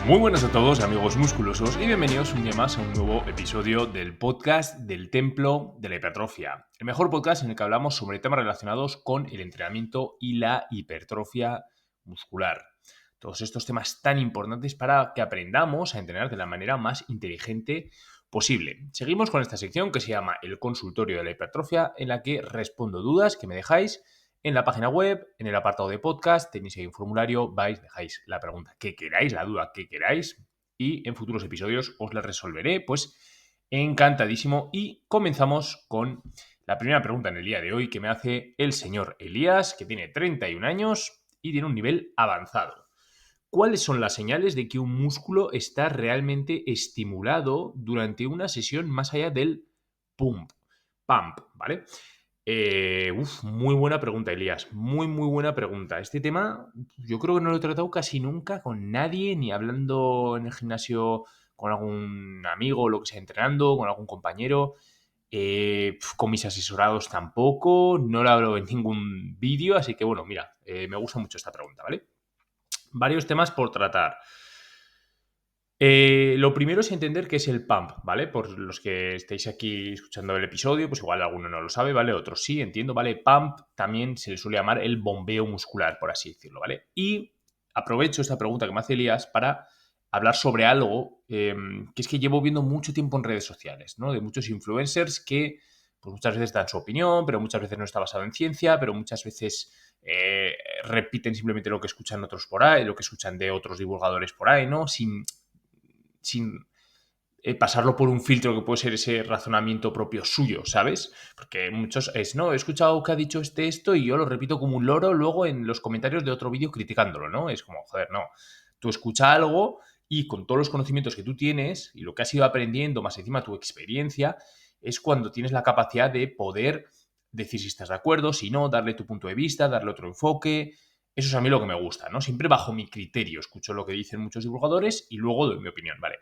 Muy buenas a todos, amigos musculosos, y bienvenidos un día más a un nuevo episodio del podcast del Templo de la Hipertrofia. El mejor podcast en el que hablamos sobre temas relacionados con el entrenamiento y la hipertrofia muscular. Todos estos temas tan importantes para que aprendamos a entrenar de la manera más inteligente posible. Seguimos con esta sección que se llama El Consultorio de la Hipertrofia, en la que respondo dudas que me dejáis en la página web, en el apartado de podcast, tenéis ahí un formulario, dejáis la pregunta que queráis, la duda que queráis, y en futuros episodios os la resolveré, pues encantadísimo. Y comenzamos con la primera pregunta en el día de hoy que me hace el señor Elías, que tiene 31 años y tiene un nivel avanzado. ¿Cuáles son las señales de que un músculo está realmente estimulado durante una sesión más allá del pump, ¿vale? Muy buena pregunta, Elías. Muy buena pregunta. Este tema yo creo que no lo he tratado casi nunca con nadie, ni hablando en el gimnasio con algún amigo o lo que sea, entrenando, con algún compañero. Con mis asesorados tampoco, no lo hablo en ningún vídeo, así que bueno, mira, me gusta mucho esta pregunta, ¿vale? Varios temas por tratar. Lo primero es entender qué es el pump, ¿vale? Por los que estéis aquí escuchando el episodio, pues igual alguno no lo sabe, ¿vale? Otros sí, entiendo, ¿vale? Pump también se le suele llamar el bombeo muscular, por así decirlo, ¿vale? Y aprovecho esta pregunta que me hace Elías para hablar sobre algo que es que llevo viendo mucho tiempo en redes sociales, ¿no? De muchos influencers que pues muchas veces dan su opinión, pero muchas veces no está basado en ciencia, pero muchas veces repiten simplemente lo que escuchan otros por ahí, lo que escuchan de otros divulgadores por ahí, ¿no? Sin pasarlo por un filtro que puede ser ese razonamiento propio suyo, ¿sabes? Porque muchos no, he escuchado que ha dicho esto y yo lo repito como un loro luego en los comentarios de otro vídeo criticándolo, ¿no? Es como, joder, no. Tú escucha algo y con todos los conocimientos que tú tienes y lo que has ido aprendiendo, más encima tu experiencia, es cuando tienes la capacidad de poder decir si estás de acuerdo, si no, darle tu punto de vista, darle otro enfoque. Eso es a mí lo que me gusta, ¿no? Siempre bajo mi criterio. Escucho lo que dicen muchos divulgadores y luego doy mi opinión, ¿vale?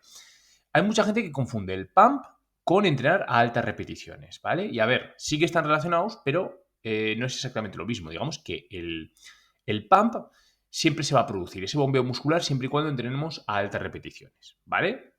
Hay mucha gente que confunde el pump con entrenar a altas repeticiones, ¿vale? Y a ver, sí que están relacionados, pero no es exactamente lo mismo. Digamos que el pump siempre se va a producir, ese bombeo muscular, siempre y cuando entrenemos a altas repeticiones, ¿vale?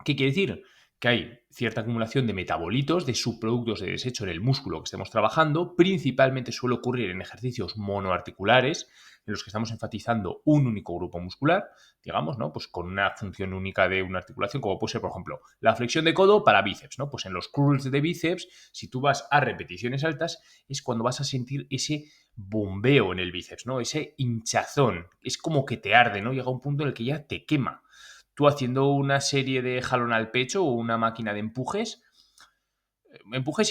¿Qué quiere decir? Que hay cierta acumulación de metabolitos, de subproductos de desecho en el músculo que estemos trabajando. Principalmente suele ocurrir en ejercicios monoarticulares, en los que estamos enfatizando un único grupo muscular, digamos, ¿no? Pues con una función única de una articulación, como puede ser, por ejemplo, la flexión de codo para bíceps, ¿no? Pues en los curls de bíceps, si tú vas a repeticiones altas, es cuando vas a sentir ese bombeo en el bíceps, ¿no? Ese hinchazón. Es como que te arde, ¿no? Llega un punto en el que ya te quema. Tú haciendo una serie de jalón al pecho o una máquina de empujes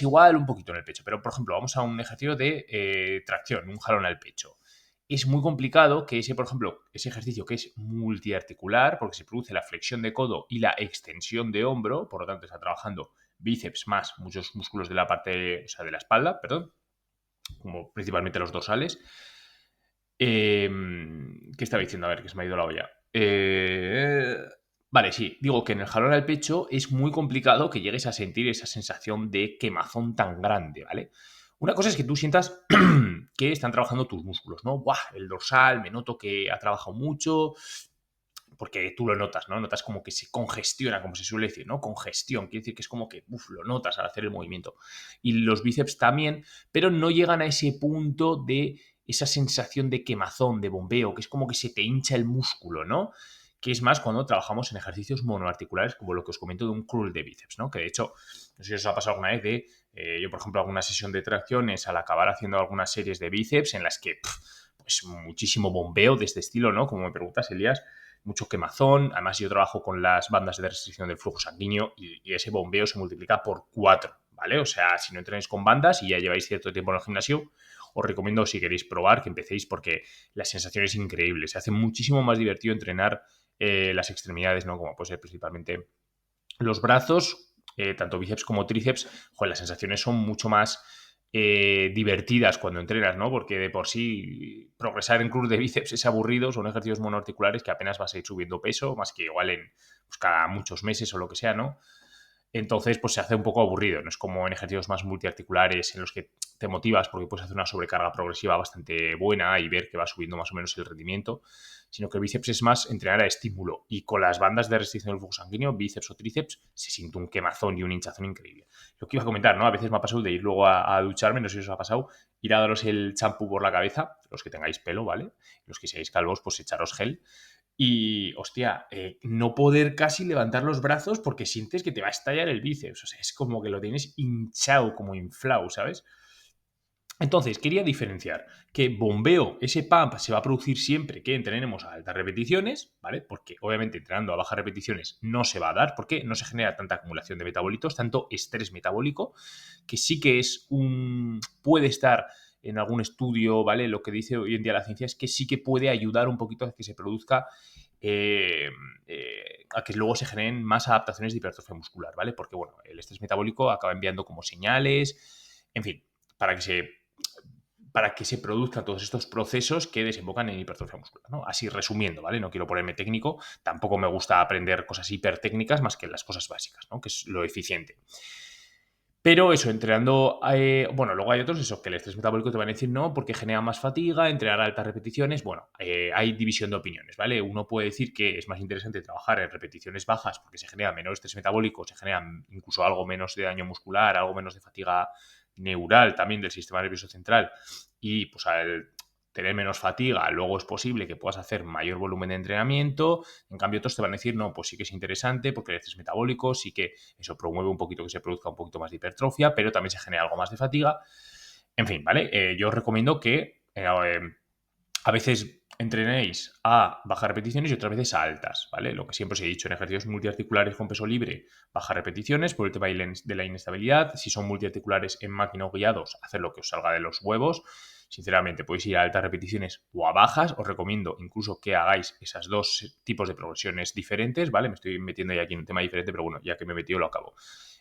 igual un poquito en el pecho, pero por ejemplo, vamos a un ejercicio de tracción, un jalón al pecho. Es muy complicado que ese, por ejemplo, ese ejercicio que es multiarticular, porque se produce la flexión de codo y la extensión de hombro, por lo tanto está trabajando bíceps más muchos músculos de la parte, o sea, de la espalda, perdón, como principalmente los dorsales. ¿Qué estaba diciendo? A ver, que se me ha ido la olla. Vale, sí, digo que en el jalón al pecho es muy complicado que llegues a sentir esa sensación de quemazón tan grande, ¿vale? Una cosa es que tú sientas que están trabajando tus músculos, ¿no? ¡Buah! El dorsal, me noto que ha trabajado mucho, porque tú lo notas, ¿no? Notas como que se congestiona, como se suele decir, ¿no? Congestión, quiere decir que es como que, lo notas al hacer el movimiento. Y los bíceps también, pero no llegan a ese punto de esa sensación de quemazón, de bombeo, que es como que se te hincha el músculo, ¿no? Que es más cuando trabajamos en ejercicios monoarticulares, como lo que os comento de un curl de bíceps, ¿no? Que de hecho, no sé si os ha pasado alguna vez de, yo por ejemplo, alguna sesión de tracciones al acabar haciendo algunas series de bíceps en las que, pues muchísimo bombeo de este estilo, ¿no? Como me preguntas, Elías, mucho quemazón. Además, yo trabajo con las bandas de restricción del flujo sanguíneo y ese bombeo se multiplica por 4, ¿vale? O sea, si no entrenáis con bandas y ya lleváis cierto tiempo en el gimnasio, os recomiendo, si queréis probar, que empecéis porque la sensación es increíble. Se hace muchísimo más divertido entrenar las extremidades, ¿no? Como puede ser principalmente los brazos, tanto bíceps como tríceps. Joder, las sensaciones son mucho más divertidas cuando entrenas, ¿no? Porque de por sí progresar en cruz de bíceps es aburrido, son ejercicios monoarticulares que apenas vas a ir subiendo peso, más que igual en pues, cada muchos meses o lo que sea, ¿no? Entonces, pues se hace un poco aburrido. No es como en ejercicios más multiarticulares en los que te motivas porque puedes hacer una sobrecarga progresiva bastante buena y ver que va subiendo más o menos el rendimiento, sino que el bíceps es más entrenar a estímulo. Y con las bandas de restricción del flujo sanguíneo, bíceps o tríceps, se siente un quemazón y un hinchazón increíble. Lo que iba a comentar, ¿no? A veces me ha pasado de ir luego a ducharme, no sé si os ha pasado, ir a daros el champú por la cabeza, los que tengáis pelo, ¿vale? Los que seáis calvos, pues echaros gel. Y, hostia, no poder casi levantar los brazos porque sientes que te va a estallar el bíceps. O sea, es como que lo tienes hinchado, como inflado, ¿sabes? Entonces, quería diferenciar que bombeo, ese pump se va a producir siempre que entrenemos a altas repeticiones, ¿vale? Porque obviamente entrenando a bajas repeticiones no se va a dar, porque no se genera tanta acumulación de metabolitos, tanto estrés metabólico, que sí que es puede estar en algún estudio, ¿vale? Lo que dice hoy en día la ciencia es que sí que puede ayudar un poquito a que se produzca, a que luego se generen más adaptaciones de hipertrofia muscular, ¿vale? Porque, bueno, el estrés metabólico acaba enviando como señales, en fin, para que se produzcan todos estos procesos que desembocan en hipertrofia muscular, ¿no? Así resumiendo, ¿vale? No quiero ponerme técnico, tampoco me gusta aprender cosas hipertécnicas más que las cosas básicas, ¿no? Que es lo eficiente. Pero eso, entrenando, bueno, luego hay otros, eso, que el estrés metabólico te van a decir no, porque genera más fatiga, entrenar a altas repeticiones, bueno, hay división de opiniones, ¿vale? Uno puede decir que es más interesante trabajar en repeticiones bajas porque se genera menor estrés metabólico, se genera incluso algo menos de daño muscular, algo menos de fatiga neural también del sistema nervioso central, y pues al tener menos fatiga, luego es posible que puedas hacer mayor volumen de entrenamiento. En cambio, otros te van a decir, no, pues sí que es interesante porque el estrés metabólico sí que eso promueve un poquito que se produzca un poquito más de hipertrofia, pero también se genera algo más de fatiga. En fin, ¿vale? Yo os recomiendo que a veces entrenéis a bajas repeticiones y otras veces a altas, ¿vale? Lo que siempre os he dicho, en ejercicios multiarticulares con peso libre, bajas repeticiones por el tema de la inestabilidad. Si son multiarticulares en máquina o guiados, hacer lo que os salga de los huevos. Sinceramente, podéis ir a altas repeticiones o a bajas. Os recomiendo incluso que hagáis esos dos tipos de progresiones diferentes, ¿vale? Me estoy metiendo ya aquí en un tema diferente, pero bueno, ya que me he metido lo acabo.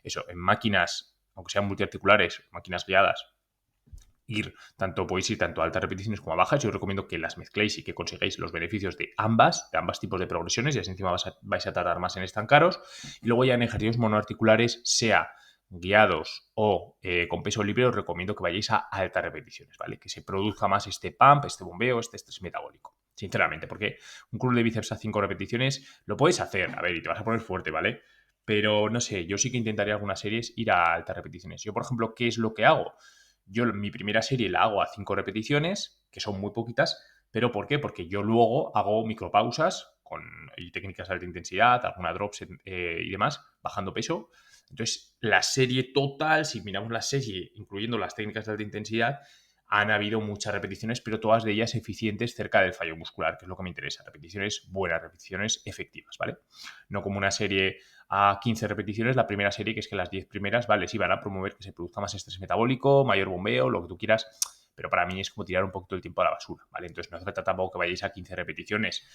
Eso, en máquinas, aunque sean multiarticulares, máquinas guiadas, podéis ir tanto a altas repeticiones como a bajas. Yo os recomiendo que las mezcléis y que consigáis los beneficios de ambas tipos de progresiones, y así encima vais a tardar más en estancaros. Y luego ya en ejercicios monoarticulares, sea guiados o con peso libre, os recomiendo que vayáis a altas repeticiones, ¿vale? Que se produzca más este pump, este bombeo, este estrés metabólico. Sinceramente, porque un curl de bíceps a 5 repeticiones lo podéis hacer, a ver, y te vas a poner fuerte, ¿vale? Pero no sé, yo sí que intentaría algunas series ir a altas repeticiones. Yo, por ejemplo, ¿qué es lo que hago? Yo mi primera serie la hago a 5 repeticiones, que son muy poquitas, pero ¿por qué? Porque yo luego hago micropausas y técnicas de alta intensidad, alguna drops y demás, bajando peso. Entonces, la serie total, si miramos la serie, incluyendo las técnicas de alta intensidad, han habido muchas repeticiones, pero todas de ellas eficientes cerca del fallo muscular, que es lo que me interesa. Repeticiones buenas, repeticiones efectivas, ¿vale? No como una serie a 15 repeticiones, la primera serie, que es que las 10 primeras, vale, sí van a promover que se produzca más estrés metabólico, mayor bombeo, lo que tú quieras, pero para mí es como tirar un poquito el tiempo a la basura, ¿vale? Entonces no hace falta tampoco que vayáis a 15 repeticiones,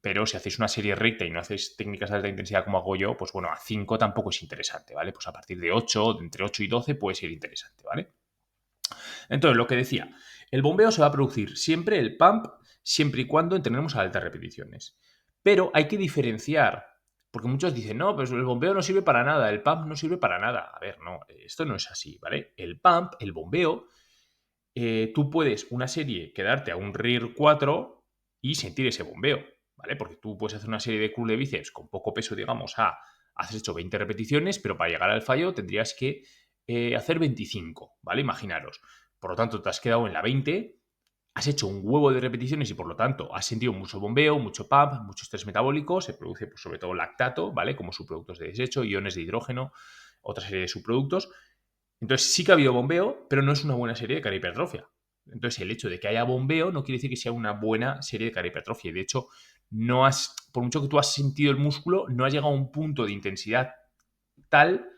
pero si hacéis una serie recta y no hacéis técnicas de alta intensidad como hago yo, pues bueno, a 5 tampoco es interesante, ¿vale? Pues a partir de 8, entre 8 y 12 puede ser interesante, ¿vale? Entonces, lo que decía, el bombeo se va a producir siempre, el pump, siempre y cuando entrenemos a altas repeticiones. Pero hay que diferenciar, porque muchos dicen, no, pues el bombeo no sirve para nada, el pump no sirve para nada. A ver, no, esto no es así, ¿vale? El pump, el bombeo, tú puedes una serie quedarte a un RIR 4 y sentir ese bombeo, ¿vale? Porque tú puedes hacer una serie de curl de bíceps con poco peso, digamos, has hecho 20 repeticiones, pero para llegar al fallo tendrías que hacer 25, ¿vale? Imaginaros. Por lo tanto, te has quedado en la 20, has hecho un huevo de repeticiones y por lo tanto has sentido mucho bombeo, mucho pump, mucho estrés metabólico, se produce pues, sobre todo lactato, ¿vale? Como subproductos de desecho, iones de hidrógeno, otra serie de subproductos. Entonces sí que ha habido bombeo, pero no es una buena serie de cara hipertrofia. Entonces el hecho de que haya bombeo no quiere decir que sea una buena serie de cara hipertrofia. De hecho, por mucho que tú has sentido el músculo, no has llegado a un punto de intensidad tal,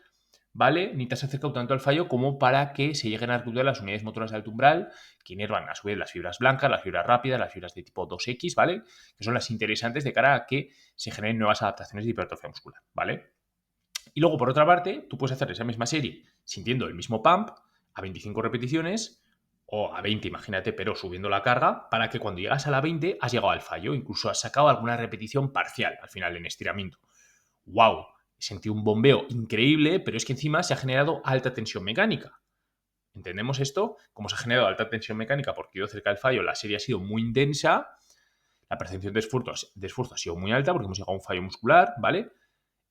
¿vale? Ni te has acercado tanto al fallo como para que se lleguen a recuperar las unidades motoras de alto umbral, que inervan a su vez las fibras blancas, las fibras rápidas, las fibras de tipo 2X, ¿vale? Que son las interesantes de cara a que se generen nuevas adaptaciones de hipertrofia muscular, ¿vale? Y luego, por otra parte, tú puedes hacer esa misma serie sintiendo el mismo pump a 25 repeticiones o a 20, imagínate, pero subiendo la carga para que cuando llegas a la 20 has llegado al fallo, incluso has sacado alguna repetición parcial al final en estiramiento. ¡Wow! he sentido un bombeo increíble, pero es que encima se ha generado alta tensión mecánica. ¿Entendemos esto? Como se ha generado alta tensión mecánica porque he ido cerca del fallo, la serie ha sido muy intensa, la percepción de esfuerzo ha sido muy alta porque hemos llegado a un fallo muscular, ¿vale?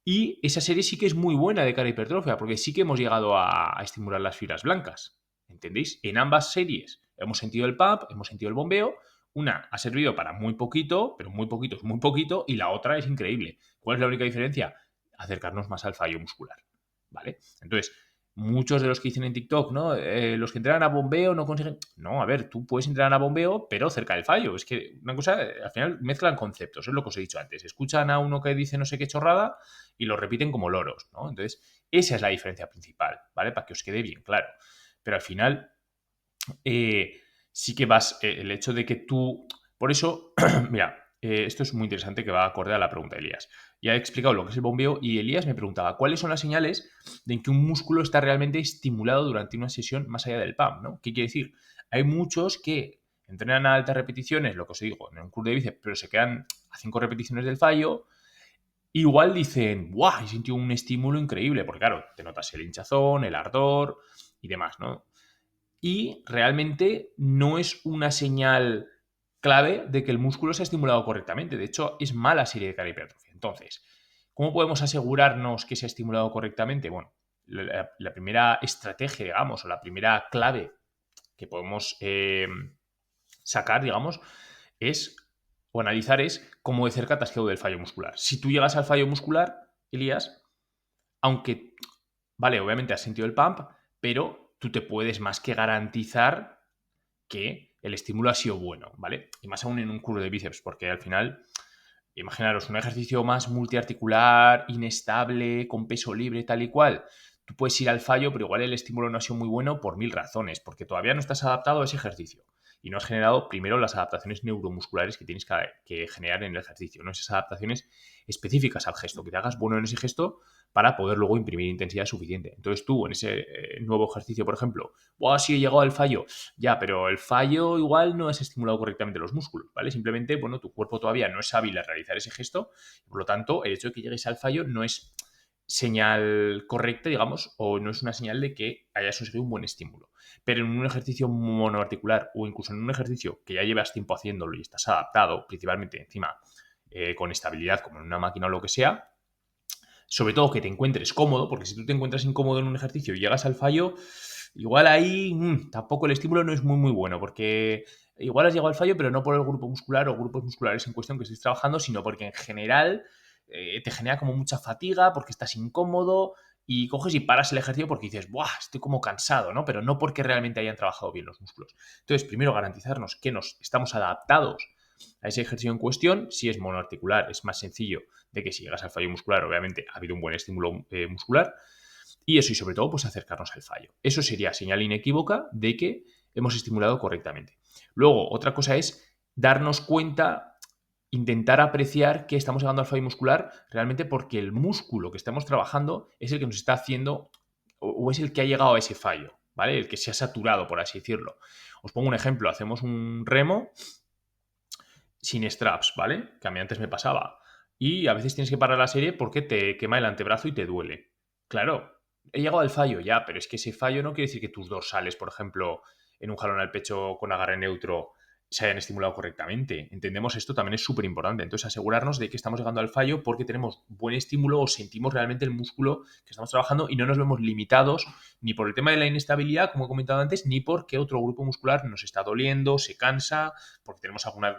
Y esa serie sí que es muy buena de cara a hipertrofia, porque sí que hemos llegado a estimular las fibras blancas. ¿Entendéis? En ambas series hemos sentido el pump, hemos sentido el bombeo. Una ha servido para muy poquito, pero muy poquito es muy poquito, y la otra es increíble. ¿Cuál es la única diferencia? Acercarnos más al fallo muscular. ¿Vale? Entonces, muchos de los que dicen en TikTok, ¿no? Los que entrenan a bombeo no consiguen. No, a ver, tú puedes entrenar a bombeo, pero cerca del fallo. Es que una cosa, al final mezclan conceptos, es lo que os he dicho antes. Escuchan a uno que dice no sé qué chorrada y lo repiten como loros, ¿no? Entonces, esa es la diferencia principal, ¿vale? Para que os quede bien claro. Pero al final, sí que vas, el hecho de que tú, por eso, mira, esto es muy interesante que va acorde a la pregunta de Elías. Ya he explicado lo que es el bombeo y Elías me preguntaba, ¿cuáles son las señales de que un músculo está realmente estimulado durante una sesión más allá del PAM, ¿no? ¿Qué quiere decir? Hay muchos que entrenan a altas repeticiones, lo que os digo, en un curso de bíceps, pero se quedan a 5 repeticiones del fallo. Igual dicen, ¡guau! He sentido un estímulo increíble, porque claro, te notas el hinchazón, el ardor y demás, ¿no? Y realmente no es una señal clave de que el músculo se ha estimulado correctamente. De hecho, es mala serie de cara a hipertrofia. Entonces, ¿cómo podemos asegurarnos que se ha estimulado correctamente? Bueno, la primera estrategia, digamos, o la primera clave que podemos sacar, digamos, es o analizar es cómo de cerca te has quedado del fallo muscular. Si tú llegas al fallo muscular, Elías, aunque, vale, obviamente has sentido el pump, pero tú te puedes más que garantizar que el estímulo ha sido bueno, ¿vale? Y más aún en un curso de bíceps, porque al final, imaginaros, un ejercicio más multiarticular, inestable, con peso libre, tal y cual. Tú puedes ir al fallo, pero igual el estímulo no ha sido muy bueno por 1000 razones, porque todavía no estás adaptado a ese ejercicio y no has generado primero las adaptaciones neuromusculares que tienes que generar en el ejercicio, ¿no? Esas adaptaciones específicas al gesto, que te hagas bueno en ese gesto para poder luego imprimir intensidad suficiente. Entonces tú en ese nuevo ejercicio, por ejemplo, sí he llegado al fallo, ya, pero el fallo igual no has estimulado correctamente los músculos, ¿vale? Simplemente, bueno, tu cuerpo todavía no es hábil a realizar ese gesto, y por lo tanto, el hecho de que llegues al fallo no es señal correcta, digamos, o no es una señal de que hayas conseguido un buen estímulo. Pero en un ejercicio monoarticular o incluso en un ejercicio que ya llevas tiempo haciéndolo y estás adaptado, principalmente encima con estabilidad, como en una máquina o lo que sea, sobre todo que te encuentres cómodo, porque si tú te encuentras incómodo en un ejercicio y llegas al fallo, igual ahí tampoco el estímulo no es muy, muy bueno, porque igual has llegado al fallo, pero no por el grupo muscular o grupos musculares en cuestión que estés trabajando, sino porque en general te genera como mucha fatiga, porque estás incómodo y coges y paras el ejercicio porque dices, ¡buah! Estoy como cansado, ¿no? Pero no porque realmente hayan trabajado bien los músculos. Entonces, primero garantizarnos que nos estamos adaptados a ese ejercicio en cuestión. Si es monoarticular, es más sencillo de que si llegas al fallo muscular, obviamente ha habido un buen estímulo muscular. Y eso, y sobre todo, pues acercarnos al fallo. Eso sería señal inequívoca de que hemos estimulado correctamente. Luego, otra cosa es darnos cuenta, intentar apreciar que estamos llegando al fallo muscular realmente porque el músculo que estamos trabajando es el que nos está haciendo o es el que ha llegado a ese fallo, ¿vale? El que se ha saturado, por así decirlo. Os pongo un ejemplo. Hacemos un remo sin straps, ¿vale? Que a mí antes me pasaba. Y a veces tienes que parar la serie porque te quema el antebrazo y te duele. Claro, he llegado al fallo ya, pero es que ese fallo no quiere decir que tus dorsales, por ejemplo, en un jalón al pecho con agarre neutro, se hayan estimulado correctamente. Entendemos esto también es súper importante. Entonces, asegurarnos de que estamos llegando al fallo porque tenemos buen estímulo o sentimos realmente el músculo que estamos trabajando y no nos vemos limitados ni por el tema de la inestabilidad, como he comentado antes, ni porque otro grupo muscular nos está doliendo, se cansa, porque tenemos alguna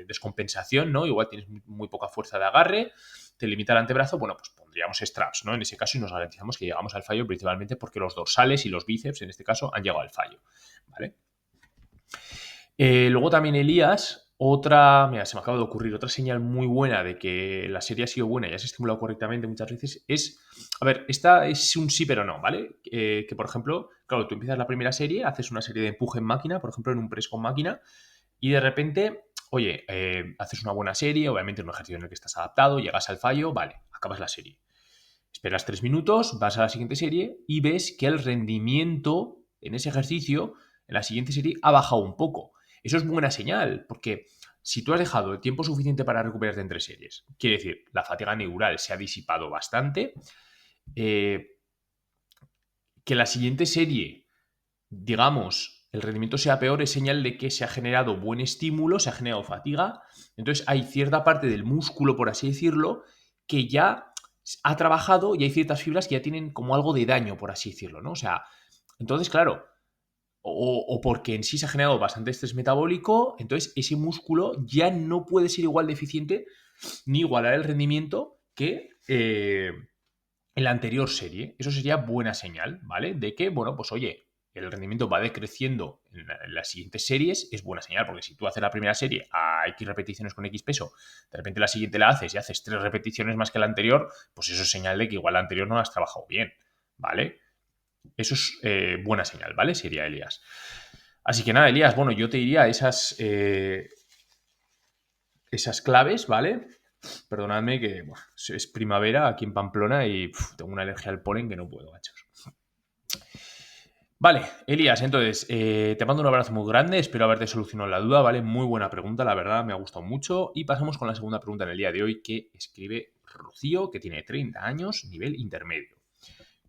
descompensación, ¿no? Igual tienes muy poca fuerza de agarre, te limita el antebrazo, bueno, pues pondríamos straps, ¿no? En ese caso y nos garantizamos que llegamos al fallo principalmente porque los dorsales y los bíceps, en este caso, han llegado al fallo, ¿vale? Luego también Elías, mira, se me acaba de ocurrir, otra señal muy buena de que la serie ha sido buena y has estimulado correctamente muchas veces es, a ver, esta es un sí pero no, ¿vale? Que por ejemplo, claro, tú empiezas la primera serie, haces una serie de empuje en máquina, por ejemplo, en un press con máquina, y de repente, oye, haces una buena serie, obviamente en un ejercicio en el que estás adaptado, llegas al fallo, vale, acabas la serie. Esperas 3 minutos, vas a la siguiente serie y ves que el rendimiento en ese ejercicio, en la siguiente serie, ha bajado un poco. Eso es buena señal, porque si tú has dejado el tiempo suficiente para recuperarte entre series, quiere decir, la fatiga neural se ha disipado bastante, que la siguiente serie, digamos, el rendimiento sea peor, es señal de que se ha generado buen estímulo, se ha generado fatiga. Entonces hay cierta parte del músculo, por así decirlo, que ya ha trabajado y hay ciertas fibras que ya tienen como algo de daño, por así decirlo, ¿no? O sea, entonces, claro, o porque en sí se ha generado bastante estrés metabólico, entonces ese músculo ya no puede ser igual de eficiente ni igualar el rendimiento que en la anterior serie. Eso sería buena señal, ¿vale? De que, bueno, pues oye, el rendimiento va decreciendo en las siguientes series, es buena señal, porque si tú haces la primera serie a X repeticiones con X peso, de repente la siguiente la haces y haces 3 repeticiones más que la anterior, pues eso es señal de que igual la anterior no la has trabajado bien, ¿vale? Eso es buena señal, ¿vale? Sería Elías. Así que nada, Elías, bueno, yo te diría esas claves, ¿vale? Perdonadme que buah, es primavera aquí en Pamplona y tengo una alergia al polen que no puedo, machos. Vale, Elías, entonces, te mando un abrazo muy grande, espero haberte solucionado la duda, ¿vale? Muy buena pregunta, la verdad, me ha gustado mucho. Y pasamos con la segunda pregunta en el día de hoy que escribe Rocío, que tiene 30 años, nivel intermedio.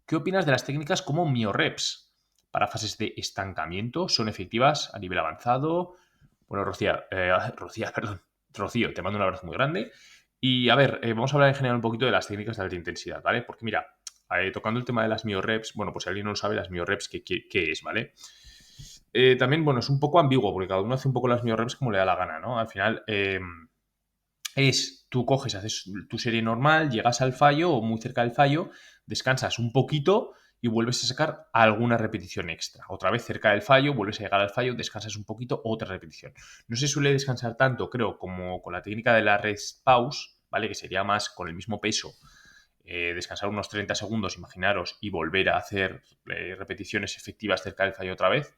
¿Qué opinas de las técnicas como mioreps para fases de estancamiento? ¿Son efectivas a nivel avanzado? Bueno, Rocío, te mando un abrazo muy grande. Y a ver, vamos a hablar en general un poquito de las técnicas de alta intensidad, ¿vale? Porque mira, tocando el tema de las mioreps, bueno, pues si alguien no lo sabe, las mioreps, ¿qué es, ¿vale? También, bueno, es un poco ambiguo, porque cada uno hace un poco las mioreps como le da la gana, ¿no? Al final, tú coges, haces tu serie normal, llegas al fallo o muy cerca del fallo, descansas un poquito y vuelves a sacar alguna repetición extra. Otra vez cerca del fallo, vuelves a llegar al fallo, descansas un poquito, otra repetición. No se suele descansar tanto, creo, como con la técnica de la rest pause, ¿vale? Que sería más con el mismo peso, descansar unos 30 segundos, imaginaros, y volver a hacer repeticiones efectivas cerca del fallo otra vez.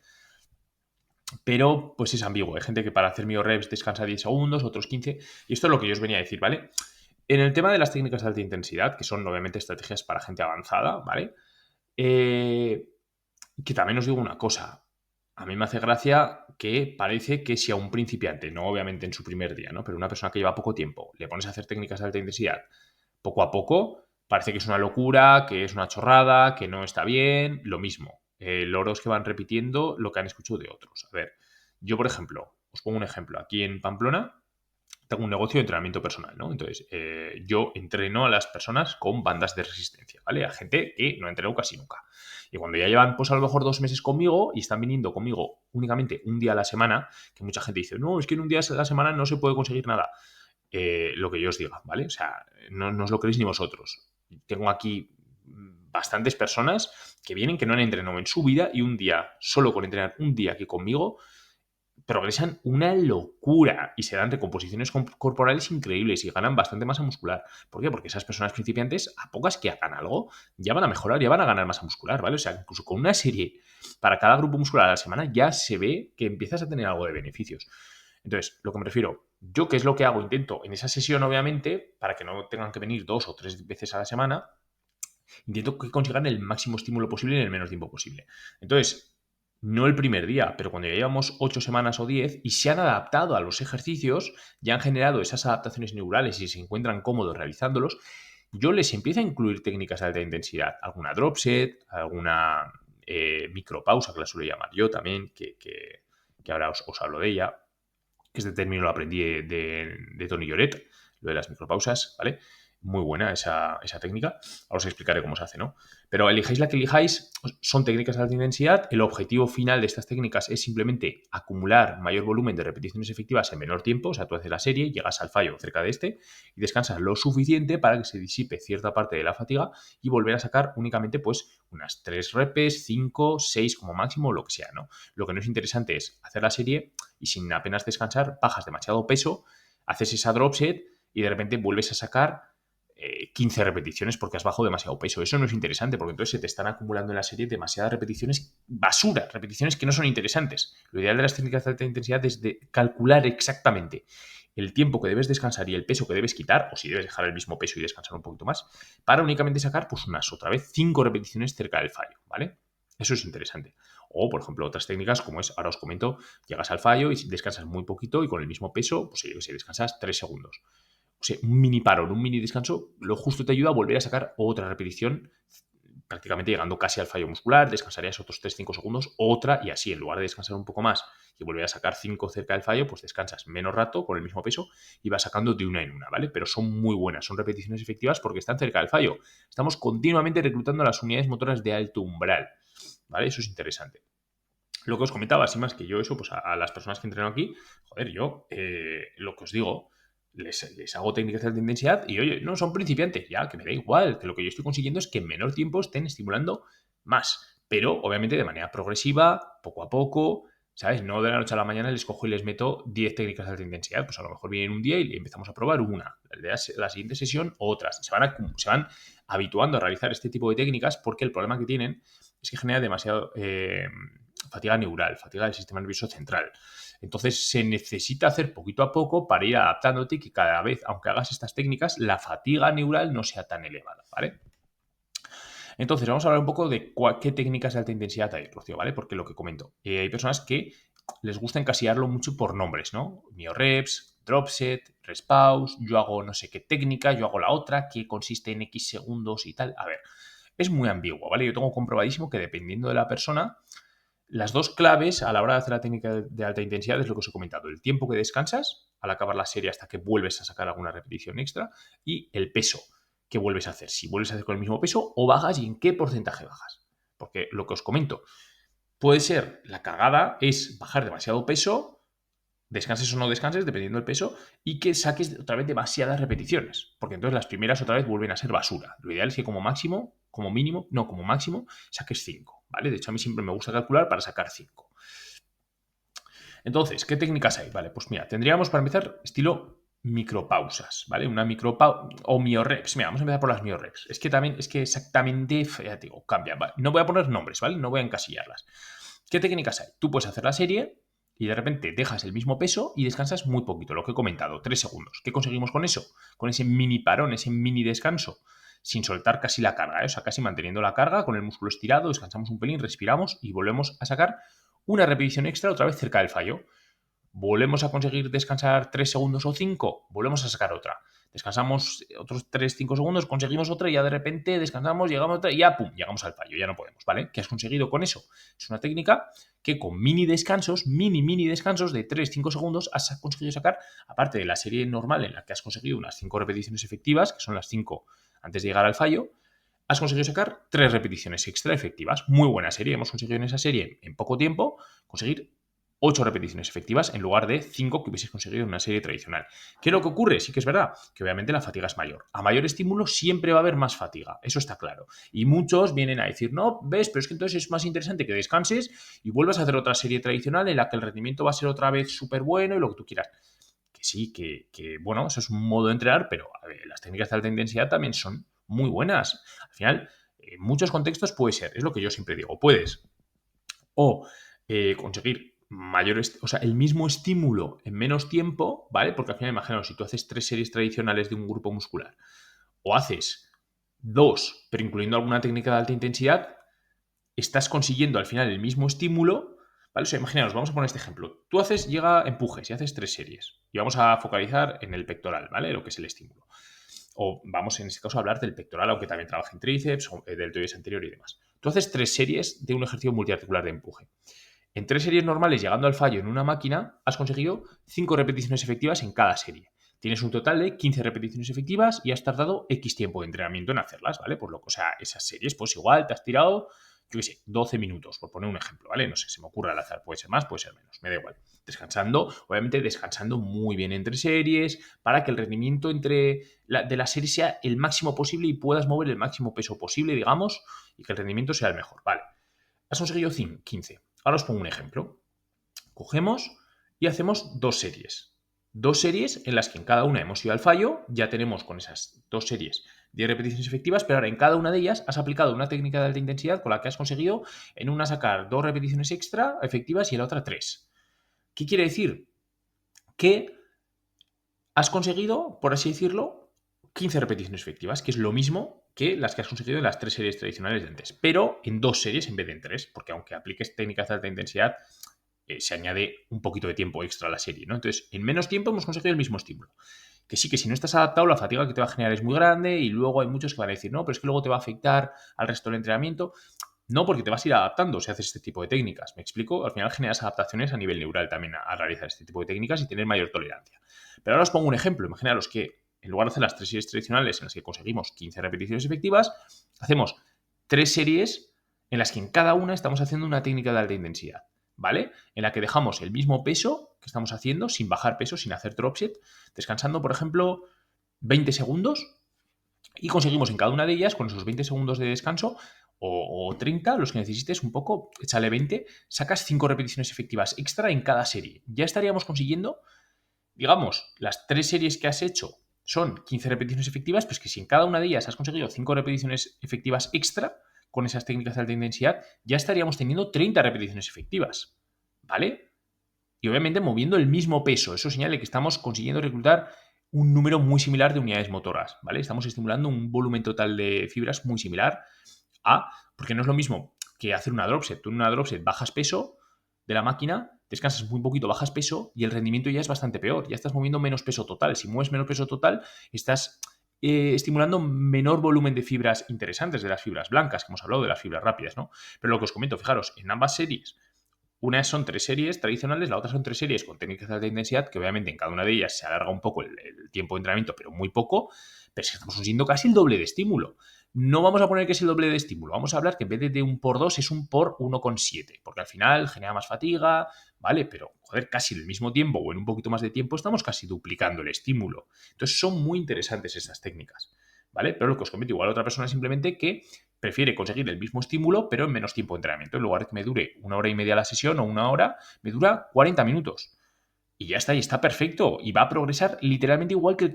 Pero pues es ambiguo. Hay gente que para hacer mioreps descansa 10 segundos, otros 15. Y esto es lo que yo os venía a decir, ¿vale? En el tema de las técnicas de alta intensidad, que son obviamente estrategias para gente avanzada, ¿vale? Que también os digo una cosa. A mí me hace gracia que parece que si a un principiante, no obviamente en su primer día, ¿no? Pero una persona que lleva poco tiempo, le pones a hacer técnicas de alta intensidad poco a poco, parece que es una locura, que es una chorrada, que no está bien, lo mismo. Loros que van repitiendo lo que han escuchado de otros. A ver, yo por ejemplo, os pongo un ejemplo. Aquí en Pamplona tengo un negocio de entrenamiento personal, ¿no? Entonces, yo entreno a las personas con bandas de resistencia, ¿vale? A gente que no ha entrenado casi nunca. Y cuando ya llevan, pues a lo mejor 2 meses conmigo y están viniendo conmigo únicamente un día a la semana, que mucha gente dice, no, es que en un día a la semana no se puede conseguir nada. Lo que yo os diga, ¿vale? O sea, no os lo creéis ni vosotros. Tengo aquí bastantes personas que vienen que no han entrenado en su vida y un día, solo con entrenar un día aquí conmigo, progresan una locura y se dan recomposiciones corporales increíbles y ganan bastante masa muscular. ¿Por qué? Porque esas personas principiantes, a pocas que hagan algo, ya van a mejorar, ya van a ganar masa muscular, ¿vale? O sea, incluso con una serie para cada grupo muscular a la semana ya se ve que empiezas a tener algo de beneficios. Entonces, lo que me refiero, yo qué es lo que hago, intento en esa sesión, obviamente, para que no tengan que venir 2 o 3 veces a la semana, intento que consigan el máximo estímulo posible en el menor tiempo posible. Entonces, no el primer día, pero cuando ya llevamos 8 semanas o 10 y se han adaptado a los ejercicios, ya han generado esas adaptaciones neurales y se encuentran cómodos realizándolos, yo les empiezo a incluir técnicas de alta intensidad, alguna drop set, alguna micropausa, que la suelo llamar yo también, que ahora os hablo de ella, que este término lo aprendí de Tony Lloret, lo de las micropausas, ¿vale? Muy buena esa técnica. Ahora os explicaré cómo se hace, ¿no? Pero elijáis la que elijáis, son técnicas de alta intensidad. El objetivo final de estas técnicas es simplemente acumular mayor volumen de repeticiones efectivas en menor tiempo. O sea, tú haces la serie, llegas al fallo cerca de este y descansas lo suficiente para que se disipe cierta parte de la fatiga y volver a sacar únicamente, pues, unas 3 repes, 5, 6 como máximo, lo que sea, ¿no? Lo que no es interesante es hacer la serie y sin apenas descansar, bajas demasiado peso, haces esa drop set y de repente vuelves a sacar 15 repeticiones porque has bajado demasiado peso. Eso no es interesante porque entonces se te están acumulando en la serie demasiadas repeticiones basura, repeticiones que no son interesantes. Lo ideal de las técnicas de alta intensidad es de calcular exactamente el tiempo que debes descansar y el peso que debes quitar, o si debes dejar el mismo peso y descansar un poquito más, para únicamente sacar, pues unas otra vez 5 repeticiones cerca del fallo, ¿vale? Eso es interesante. O, por ejemplo, otras técnicas como es, ahora os comento, llegas al fallo y descansas muy poquito y con el mismo peso, pues yo que sé, descansas 3 segundos. O sea, un mini parón, un mini descanso, lo justo te ayuda a volver a sacar otra repetición, prácticamente llegando casi al fallo muscular, descansarías otros 3-5 segundos, otra y así, en lugar de descansar un poco más y volver a sacar 5 cerca del fallo, pues descansas menos rato con el mismo peso y vas sacando de una en una, ¿vale? Pero son muy buenas, son repeticiones efectivas porque están cerca del fallo. Estamos continuamente reclutando las unidades motoras de alto umbral, ¿vale? Eso es interesante. Lo que os comentaba, así más que yo eso, pues a las personas que entreno aquí, joder, yo, lo que os digo, les hago técnicas de alta intensidad y, oye, no, son principiantes, ya, que me da igual, que lo que yo estoy consiguiendo es que en menor tiempo estén estimulando más, pero obviamente de manera progresiva, poco a poco, ¿sabes? No de la noche a la mañana les cojo y les meto 10 técnicas de alta intensidad, pues a lo mejor vienen un día y empezamos a probar una, la siguiente sesión otras, se van habituando a realizar este tipo de técnicas porque el problema que tienen es que genera demasiado fatiga neural, fatiga del sistema nervioso central. Entonces se necesita hacer poquito a poco para ir adaptándote y que cada vez, aunque hagas estas técnicas, la fatiga neural no sea tan elevada, ¿vale? Entonces vamos a hablar un poco de qué técnicas de alta intensidad hay, Rocío, ¿vale? Porque lo que comento, hay personas que les gusta encasillarlo mucho por nombres, ¿no? Mioreps, dropset, respaus, yo hago no sé qué técnica, yo hago la otra, que consiste en X segundos y tal. A ver, es muy ambiguo, ¿vale? Yo tengo comprobadísimo que dependiendo de la persona, las dos claves a la hora de hacer la técnica de alta intensidad es lo que os he comentado. El tiempo que descansas al acabar la serie hasta que vuelves a sacar alguna repetición extra y el peso que vuelves a hacer. Si vuelves a hacer con el mismo peso o bajas y en qué porcentaje bajas. Porque lo que os comento, puede ser, la cagada es bajar demasiado peso, descanses o no descanses, dependiendo del peso, y que saques otra vez demasiadas repeticiones. Porque entonces las primeras otra vez vuelven a ser basura. Lo ideal es que como máximo, como mínimo, no, como máximo, saques 5, ¿vale? De hecho, a mí siempre me gusta calcular para sacar 5. Entonces, ¿qué técnicas hay? Vale, pues mira, tendríamos para empezar estilo micropausas, ¿vale? Una micropausa o mioreps. Mira, vamos a empezar por las mioreps. Es que también, es que exactamente, ya te digo, cambia. ¿Vale? No voy a poner nombres, ¿vale? No voy a encasillarlas. ¿Qué técnicas hay? Tú puedes hacer la serie y de repente dejas el mismo peso y descansas muy poquito, lo que he comentado, 3 segundos. ¿Qué conseguimos con eso? Con ese mini parón, ese mini descanso, sin soltar casi la carga, ¿eh? O sea, casi manteniendo la carga, con el músculo estirado, descansamos un pelín, respiramos y volvemos a sacar una repetición extra otra vez cerca del fallo. Volvemos a conseguir descansar 3 segundos o 5, volvemos a sacar otra. Descansamos otros 3-5 segundos, conseguimos otra y ya de repente descansamos, llegamos a otra y ya, pum, llegamos al fallo, ya no podemos, ¿vale? ¿Qué has conseguido con eso? Es una técnica que con mini descansos, mini descansos de 3-5 segundos has conseguido sacar, aparte de la serie normal en la que has conseguido unas 5 repeticiones efectivas, que son las 5 antes de llegar al fallo, has conseguido sacar 3 repeticiones extra efectivas. Muy buena serie. Hemos conseguido en esa serie, en poco tiempo, conseguir 8 repeticiones efectivas en lugar de 5 que hubieses conseguido en una serie tradicional. ¿Qué es lo que ocurre? Sí que es verdad que obviamente la fatiga es mayor. A mayor estímulo siempre va a haber más fatiga, eso está claro. Y muchos vienen a decir, no, ves, pero es que entonces es más interesante que descanses y vuelvas a hacer otra serie tradicional en la que el rendimiento va a ser otra vez súper bueno y lo que tú quieras. Que sí, bueno, eso es un modo de entrenar, pero a ver, las técnicas de alta intensidad también son muy buenas. Al final, en muchos contextos puede ser, es lo que yo siempre digo, puedes o conseguir mayores, o sea, el mismo estímulo en menos tiempo, ¿vale? Porque al final, imaginaos, si tú haces 3 series tradicionales de un grupo muscular o haces 2, pero incluyendo alguna técnica de alta intensidad, estás consiguiendo al final el mismo estímulo, ¿vale? O sea, imaginaos, vamos a poner este ejemplo. Tú llega empujes y haces 3 series y vamos a focalizar en el pectoral, ¿vale? Lo que es el estímulo. O vamos en este caso a hablar del pectoral, aunque también trabaja en tríceps, o deltoides anterior y demás. Tú haces 3 series de un ejercicio multiarticular de empuje. En 3 series normales, llegando al fallo en una máquina, has conseguido 5 repeticiones efectivas en cada serie. Tienes un total de 15 repeticiones efectivas y has tardado X tiempo de entrenamiento en hacerlas, ¿vale? Por lo que, o sea, esas series, pues igual te has tirado, yo qué sé, 12 minutos, por poner un ejemplo, ¿vale? No sé, se me ocurre al azar, puede ser más, puede ser menos, me da igual. Descansando, obviamente descansando muy bien entre series, para que el rendimiento de la serie sea el máximo posible y puedas mover el máximo peso posible, digamos, y que el rendimiento sea el mejor, ¿vale? Has conseguido 15. Ahora os pongo un ejemplo. Cogemos y hacemos 2 series. 2 series en las que en cada una hemos ido al fallo, ya tenemos con esas 2 series 10 repeticiones efectivas, pero ahora en cada una de ellas has aplicado una técnica de alta intensidad con la que has conseguido en una sacar 2 repeticiones extra efectivas y en la otra 3. ¿Qué quiere decir? Que has conseguido, por así decirlo, 15 repeticiones efectivas, que es lo mismo que las que has conseguido en las 3 series tradicionales de antes, pero en 2 series en vez de en 3, porque aunque apliques técnicas de alta intensidad, se añade un poquito de tiempo extra a la serie, ¿no? Entonces, en menos tiempo hemos conseguido el mismo estímulo. Que sí, que si no estás adaptado, la fatiga que te va a generar es muy grande y luego hay muchos que van a decir, no, pero es que luego te va a afectar al resto del entrenamiento. No, porque te vas a ir adaptando si haces este tipo de técnicas. ¿Me explico? Al final generas adaptaciones a nivel neural también a realizar este tipo de técnicas y tener mayor tolerancia. Pero ahora os pongo un ejemplo. Imaginaros que en lugar de hacer las 3 series tradicionales en las que conseguimos 15 repeticiones efectivas, hacemos 3 series en las que en cada una estamos haciendo una técnica de alta intensidad, ¿vale? En la que dejamos el mismo peso que estamos haciendo sin bajar peso, sin hacer drop set, descansando, por ejemplo, 20 segundos y conseguimos en cada una de ellas, con esos 20 segundos de descanso, o 30, los que necesites, un poco, échale 20, sacas 5 repeticiones efectivas extra en cada serie. Ya estaríamos consiguiendo, digamos, las 3 series que has hecho son 15 repeticiones efectivas, pues que si en cada una de ellas has conseguido 5 repeticiones efectivas extra con esas técnicas de alta intensidad, ya estaríamos teniendo 30 repeticiones efectivas, ¿vale? Y obviamente moviendo el mismo peso. Eso señala que estamos consiguiendo reclutar un número muy similar de unidades motoras, ¿vale? Estamos estimulando un volumen total de fibras muy similar porque no es lo mismo que hacer una drop set. Tú en una drop set bajas peso de la máquina, descansas muy poquito, bajas peso y el rendimiento ya es bastante peor. Ya estás moviendo menos peso total. Si mueves menos peso total, estás estimulando menor volumen de fibras interesantes, de las fibras blancas, que hemos hablado de las fibras rápidas, ¿no? Pero lo que os comento, fijaros, en ambas series, una son 3 series tradicionales, la otra son 3 series con técnicas de alta intensidad, que obviamente en cada una de ellas se alarga un poco el tiempo de entrenamiento, pero muy poco, pero es que estamos consiguiendo casi el doble de estímulo. No vamos a poner que es el doble de estímulo, vamos a hablar que en vez de un por 2 es un por 1,7, porque al final genera más fatiga, ¿vale? Pero, joder, casi en el mismo tiempo o en un poquito más de tiempo estamos casi duplicando el estímulo. Entonces son muy interesantes estas técnicas, ¿vale? Pero lo que os comento, igual otra persona simplemente que prefiere conseguir el mismo estímulo, pero en menos tiempo de entrenamiento. En lugar de que me dure 1 hora y media la sesión o 1 hora, me dura 40 minutos. Y ya está, y está perfecto. Y va a progresar literalmente igual que el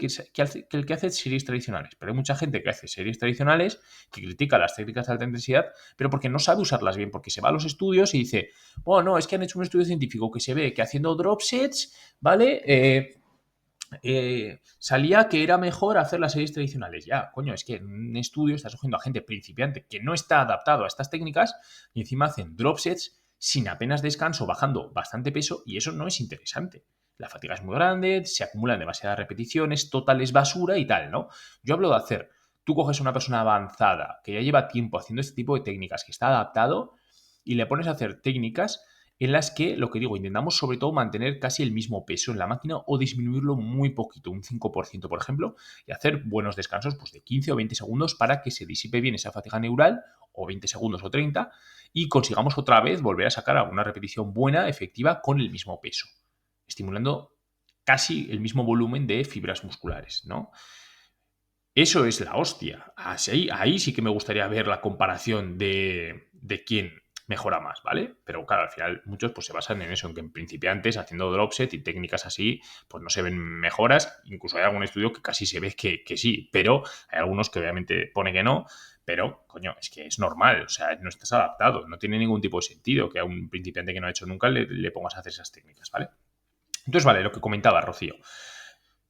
que hace series tradicionales. Pero hay mucha gente que hace series tradicionales que critica las técnicas de alta intensidad, pero porque no sabe usarlas bien, porque se va a los estudios y dice, bueno, no, es que han hecho un estudio científico que se ve que haciendo drop sets, ¿vale? Salía que era mejor hacer las series tradicionales. Ya, coño, es que en un estudio estás cogiendo a gente principiante que no está adaptado a estas técnicas y encima hacen drop sets sin apenas descanso, bajando bastante peso y eso no es interesante. La fatiga es muy grande, se acumulan demasiadas repeticiones, total es basura y tal, ¿no? Yo hablo de hacer, tú coges a una persona avanzada que ya lleva tiempo haciendo este tipo de técnicas, que está adaptado y le pones a hacer técnicas en las que, lo que digo, intentamos sobre todo mantener casi el mismo peso en la máquina o disminuirlo muy poquito, un 5%, por ejemplo, y hacer buenos descansos pues, de 15 o 20 segundos para que se disipe bien esa fatiga neural, o 20 segundos o 30, y consigamos otra vez volver a sacar alguna repetición buena, efectiva, con el mismo peso, estimulando casi el mismo volumen de fibras musculares, ¿no? Eso es la hostia. Ahí sí que me gustaría ver la comparación de quién mejora más, ¿vale? Pero claro, al final muchos pues, se basan en eso, en que en principiantes haciendo dropset y técnicas así, pues no se ven mejoras. Incluso hay algún estudio que casi se ve que sí, pero hay algunos que obviamente pone que no. Pero, coño, es que es normal, o sea, no estás adaptado, no tiene ningún tipo de sentido que a un principiante que no ha hecho nunca le pongas a hacer esas técnicas, ¿vale? Entonces, vale, lo que comentaba Rocío.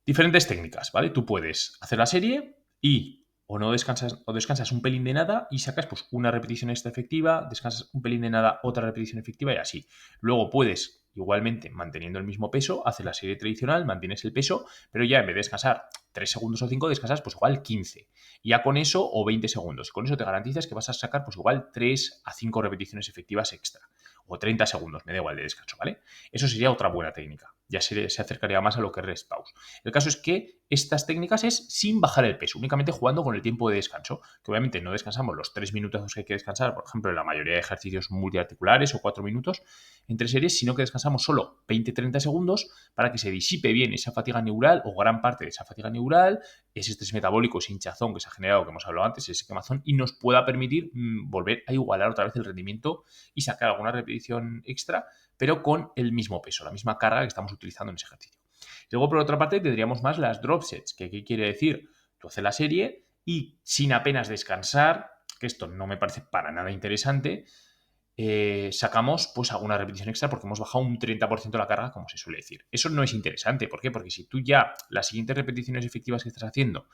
Diferentes técnicas, ¿vale? Tú puedes hacer la serie y no descansas o descansas un pelín de nada y sacas pues una repetición extra efectiva, descansas un pelín de nada, otra repetición efectiva y así. Luego puedes, igualmente, manteniendo el mismo peso, hacer la serie tradicional, mantienes el peso, pero ya en vez de descansar 3 segundos o 5, descansas pues igual 15. Y ya con eso o 20 segundos. Con eso te garantizas que vas a sacar pues igual 3 a 5 repeticiones efectivas extra. O 30 segundos, me da igual de descanso, ¿vale? Eso sería otra buena técnica. Ya se acercaría más a lo que es rest pause. El caso es que estas técnicas es sin bajar el peso, únicamente jugando con el tiempo de descanso, que obviamente no descansamos los 3 minutos que hay que descansar, por ejemplo, en la mayoría de ejercicios multiarticulares o 4 minutos entre series, sino que descansamos solo 20-30 segundos para que se disipe bien esa fatiga neural o gran parte de esa fatiga neural, ese estrés metabólico, ese hinchazón que se ha generado, que hemos hablado antes, ese quemazón, y nos pueda permitir volver a igualar otra vez el rendimiento y sacar alguna repetición extra, pero con el mismo peso, la misma carga que estamos utilizando en ese ejercicio. Luego, por otra parte, tendríamos más las drop sets, que ¿qué quiere decir? Tú haces la serie y sin apenas descansar, que esto no me parece para nada interesante, sacamos pues alguna repetición extra porque hemos bajado un 30% la carga, como se suele decir. Eso no es interesante. ¿Por qué? Porque si tú ya las siguientes repeticiones efectivas que estás haciendo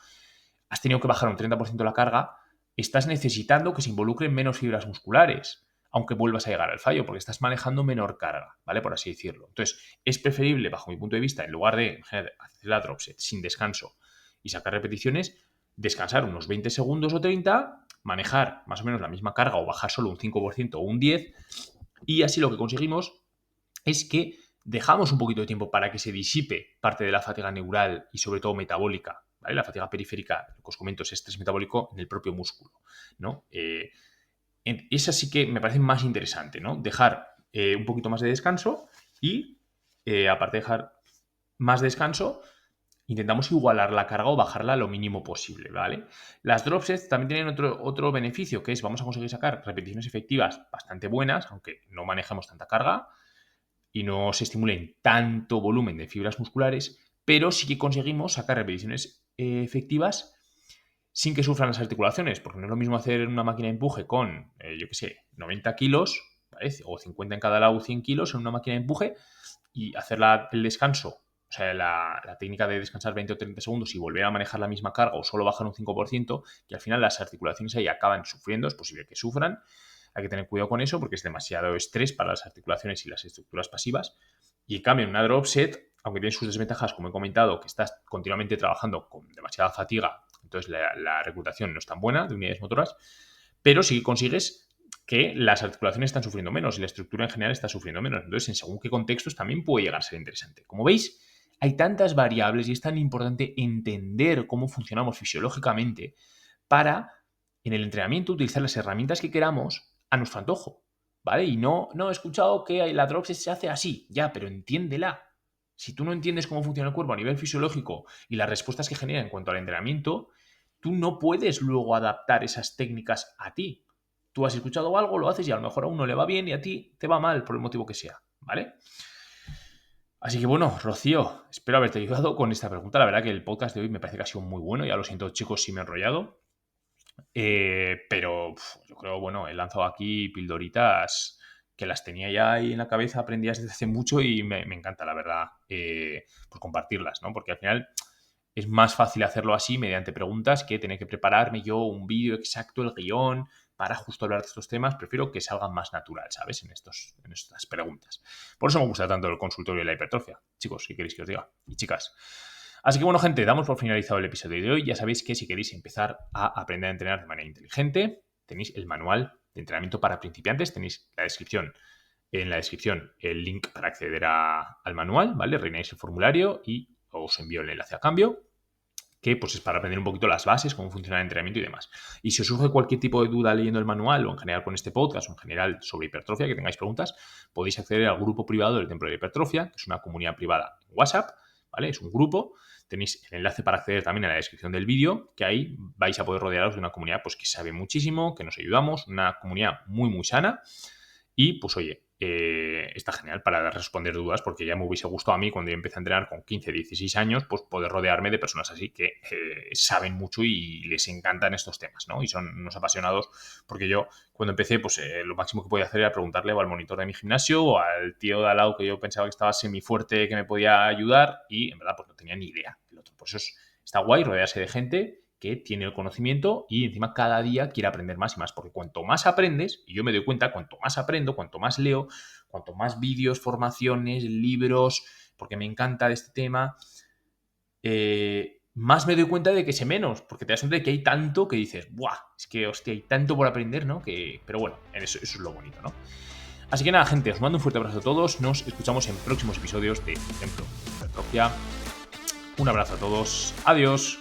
has tenido que bajar un 30% la carga, estás necesitando que se involucren menos fibras musculares, aunque vuelvas a llegar al fallo, porque estás manejando menor carga, ¿vale? Por así decirlo. Entonces, es preferible, bajo mi punto de vista, en lugar de hacer la drop set sin descanso y sacar repeticiones, descansar unos 20 segundos o 30, manejar más o menos la misma carga o bajar solo un 5% o un 10%, y así lo que conseguimos es que dejamos un poquito de tiempo para que se disipe parte de la fatiga neural y sobre todo metabólica, ¿vale? La fatiga periférica, lo que os comento, es estrés metabólico en el propio músculo, ¿no? Esa sí que me parece más interesante, ¿no? Dejar un poquito más de descanso y, aparte de dejar más descanso, intentamos igualar la carga o bajarla lo mínimo posible, ¿vale? Las drop sets también tienen otro beneficio, que es vamos a conseguir sacar repeticiones efectivas bastante buenas, aunque no manejemos tanta carga y no se estimulen tanto volumen de fibras musculares, pero sí que conseguimos sacar repeticiones efectivas sin que sufran las articulaciones, porque no es lo mismo hacer una máquina de empuje con, yo qué sé, 90 kilos, ¿vale? O 50 en cada lado, 100 kilos en una máquina de empuje, y hacer el descanso, o sea, la técnica de descansar 20 o 30 segundos y volver a manejar la misma carga o solo bajar un 5%, que al final las articulaciones ahí acaban sufriendo, es posible que sufran. Hay que tener cuidado con eso porque es demasiado estrés para las articulaciones y las estructuras pasivas. Y en cambio, en una drop set, aunque tiene sus desventajas, como he comentado, que estás continuamente trabajando con demasiada fatiga, entonces la reclutación no es tan buena de unidades motoras, pero sí consigues que las articulaciones están sufriendo menos y la estructura en general está sufriendo menos. Entonces, en según qué contextos también puede llegar a ser interesante. Como veis, hay tantas variables y es tan importante entender cómo funcionamos fisiológicamente para, en el entrenamiento, utilizar las herramientas que queramos a nuestro antojo, ¿vale? Y no he escuchado que la drop se hace así, ya, pero entiéndela. Si tú no entiendes cómo funciona el cuerpo a nivel fisiológico y las respuestas que genera en cuanto al entrenamiento, tú no puedes luego adaptar esas técnicas a ti. Tú has escuchado algo, lo haces y a lo mejor a uno le va bien y a ti te va mal por el motivo que sea, ¿vale? Así que bueno, Rocío, espero haberte ayudado con esta pregunta. La verdad que el podcast de hoy me parece que ha sido muy bueno. Ya lo siento, chicos, si me he enrollado. Pero yo creo, bueno, he lanzado aquí pildoritas que las tenía ya ahí en la cabeza, aprendías desde hace mucho y me encanta, la verdad, pues compartirlas, ¿no? Porque al final es más fácil hacerlo así mediante preguntas que tener que prepararme yo un vídeo exacto, el guión, para justo hablar de estos temas. Prefiero que salgan más natural, ¿sabes? En estas preguntas. Por eso me gusta tanto el consultorio de la hipertrofia. Chicos, ¿qué queréis que os diga? Y chicas. Así que bueno, gente, damos por finalizado el episodio de hoy. Ya sabéis que si queréis empezar a aprender a entrenar de manera inteligente, tenéis el manual de entrenamiento para principiantes, tenéis en la descripción el link para acceder al manual, ¿vale? Rellenáis el formulario y os envío el enlace a cambio, que pues es para aprender un poquito las bases, cómo funciona el entrenamiento y demás. Y si os surge cualquier tipo de duda leyendo el manual o en general con este podcast o en general sobre hipertrofia, que tengáis preguntas, podéis acceder al grupo privado del Templo de la Hipertrofia, que es una comunidad privada en WhatsApp, ¿vale? Es un grupo. Tenéis el enlace para acceder también en la descripción del vídeo, que ahí vais a poder rodearos de una comunidad pues, que sabe muchísimo, que nos ayudamos, una comunidad muy, muy sana. Y pues oye, está genial para responder dudas, porque ya me hubiese gustado a mí cuando yo empecé a entrenar con 15, 16 años, pues poder rodearme de personas así que saben mucho y les encantan estos temas, ¿no? Y son unos apasionados, porque yo cuando empecé, pues lo máximo que podía hacer era preguntarle o al monitor de mi gimnasio o al tío de al lado que yo pensaba que estaba semifuerte que me podía ayudar y en verdad pues no tenía ni idea del otro. Por eso está guay rodearse de gente que tiene el conocimiento y encima cada día quiere aprender más y más, porque cuanto más aprendes, y yo me doy cuenta, cuanto más aprendo, cuanto más leo, cuanto más vídeos, formaciones, libros, porque me encanta este tema, más me doy cuenta de que sé menos, porque te das cuenta de que hay tanto que dices, ¡buah! Es que, hostia, hay tanto por aprender, ¿no? Pero bueno, eso es lo bonito, ¿no? Así que nada, gente, os mando un fuerte abrazo a todos, nos escuchamos en próximos episodios de Templo de Hipertrofia. Un abrazo a todos, adiós.